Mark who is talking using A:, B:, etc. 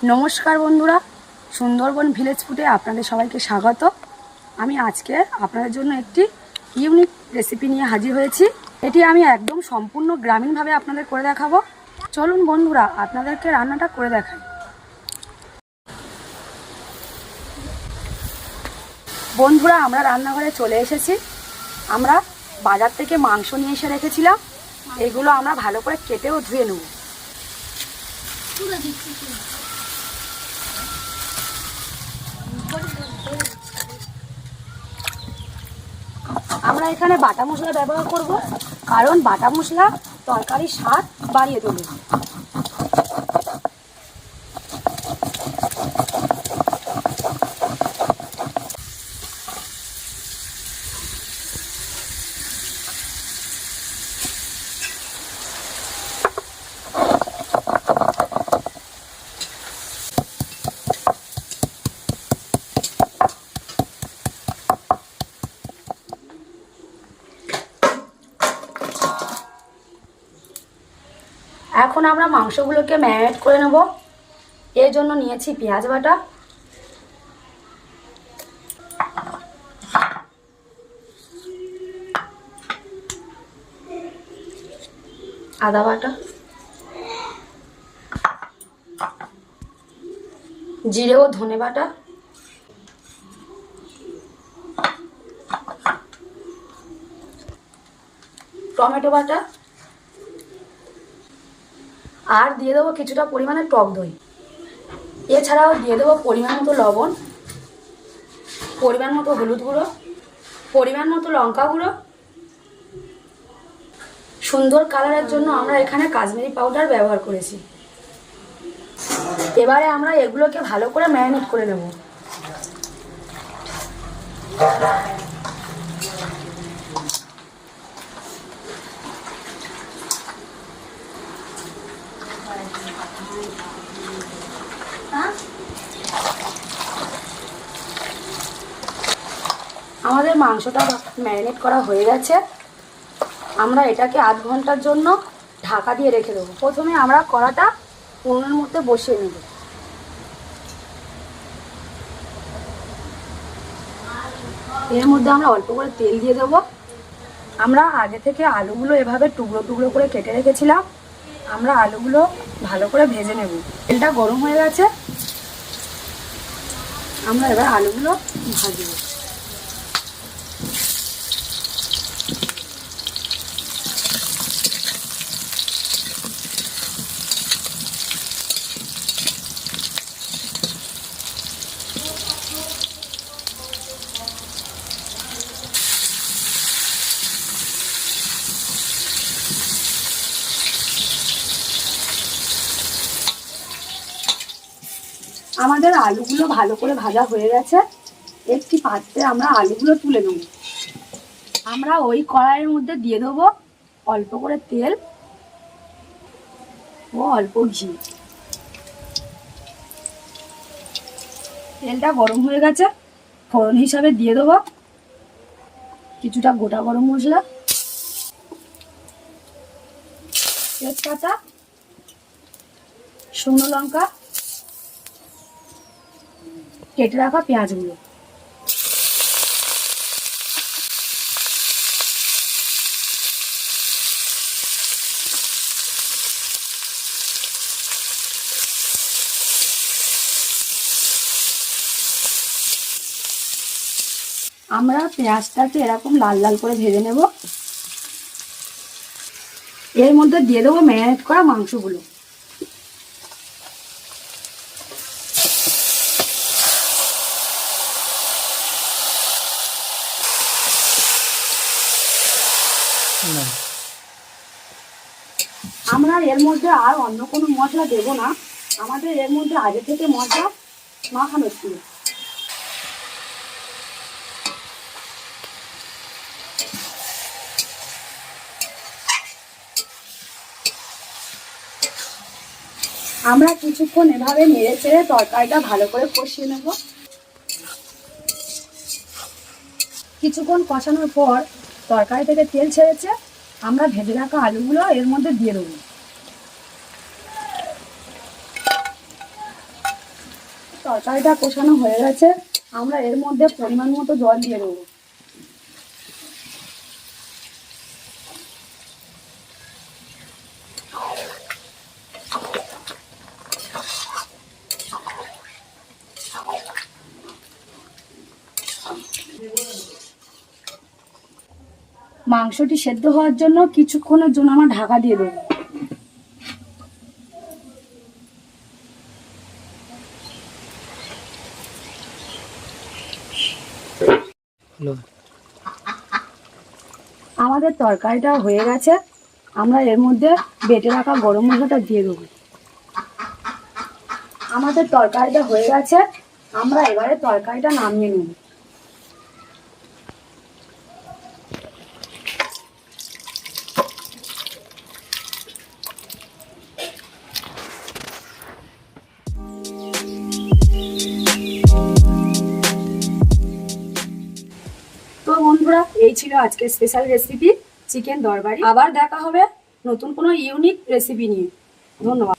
A: নমস্কার বন্ধুরা, সুন্দরবন ভিলেজ ফুডে আপনাদের সবাইকে স্বাগত। আমি আজকে আপনাদের জন্য একটি ইউনিক রেসিপি নিয়ে হাজির হয়েছি। এটি আমি একদম সম্পূর্ণ গ্রামীণভাবে আপনাদের করে দেখাবো। চলুন বন্ধুরা, আপনাদেরকে রান্নাটা করে দেখাই। বন্ধুরা, আমরা রান্নাঘরে চলে এসেছি। আমরা বাজার থেকে মাংস নিয়ে এসে রেখেছিলাম। এগুলো আমরা ভালো করে কেটেও ধুয়ে নেব। আমরা এখানে বাটা মশলা ব্যবহার করব, কারণ বাটা মশলা তরকারির স্বাদ বাড়িয়ে দেবে। এখন আমরা মাংসগুলোকে ম্যারিনেট করে নেব। এর জন্য নিয়েছি পেঁয়াজ বাটা, আদা বাটা, জিরে ও ধনে বাটা, টমেটো বাটা, আর দিয়ে দেবো কিছুটা পরিমাণে টক দই। এছাড়াও দিয়ে দেবো পরিমাণ মতো লবণ, পরিমাণ মতো হলুদ গুঁড়ো, পরিমাণ মতো লঙ্কা গুঁড়ো। সুন্দর কালারের জন্য আমরা এখানে কাশ্মীরি পাউডার ব্যবহার করেছি। এবারে আমরা এগুলোকে ভালো করে ম্যারিনেট করে নেব। আমাদের মাংসটা ম্যারিনেট করা হয়ে গেছে। আমরা এটাকে আধ ঘন্টার জন্য ঢাকা দিয়ে রেখে দেবো। প্রথমে আমরা কড়াটা উনুনের মধ্যে বসিয়ে নেব। এর মধ্যে আমরা অল্প করে তেল দিয়ে দেবো। আমরা আগে থেকে আলুগুলো এভাবে টুকরো টুকরো করে কেটে রেখেছিলাম। আমরা আলুগুলো ভালো করে ভেজে নেব। তেলটা গরম হয়ে গেছে, আমরা এবার আলুগুলো ভাজবো। আমাদের আলুগুলো ভালো করে ভাজা হয়ে গেছে। একটি পাত্রে আমরা আলুগুলো তুলে নেব। আমরা ওই কড়াইয়ের মধ্যে দিয়ে দেবো অল্প করে তেল ও অল্প ঘি। তেলটা গরম হয়ে গেছে। ফোড়ন হিসাবে দিয়ে দেবো কিছুটা গোটা গরম মশলা, তেজপাতা, শুকনো লঙ্কা, কেটে রাখা পেঁয়াজগুলো। আমরা পেঁয়াজটাকে এরকম লাল লাল করে ভেজে নেব। এর মধ্যে দিয়ে দেবো ম্যারিনেট করা মাংসগুলো। আমরা এর মধ্যে আর অন্য কোনো মশলা দেব না। আমাদের এর মধ্যে আগে থেকে মশলা মাখানো ছিল। আমরা কিছুক্ষণ এভাবে নেড়ে চেড়ে তরকারিটা ভালো করে কষিয়ে নেব। কিছুক্ষণ কষানোর পর তরকারি থেকে তেল ছেড়েছে। আমরা ভেজে রাখা আলুগুলো এর মধ্যে দিয়ে দেবো। তরকারিটা কষানো হয়ে গেছে, আমরা এর মধ্যে পরিমাণ মতো জল দিয়ে দেবো। মাংসটি সেদ্ধ হওয়ার জন্য কিছুক্ষণের জন্য আমরা ঢাকা দিয়ে দেবো। আমাদের তরকারিটা হয়ে গেছে, আমরা এর মধ্যে বেটে রাখা গরম মশলাটা দিয়ে দেবো। আমাদের তরকারিটা হয়ে গেছে, আমরা এবারে তরকারিটা নামিয়ে নেব। তো বন্ধুরা, এই ছিল আজকের স্পেশাল রেসিপি চিকেন দরবারি। আবার দেখা হবে নতুন কোনো ইউনিক রেসিপি নিয়ে। ধন্যবাদ।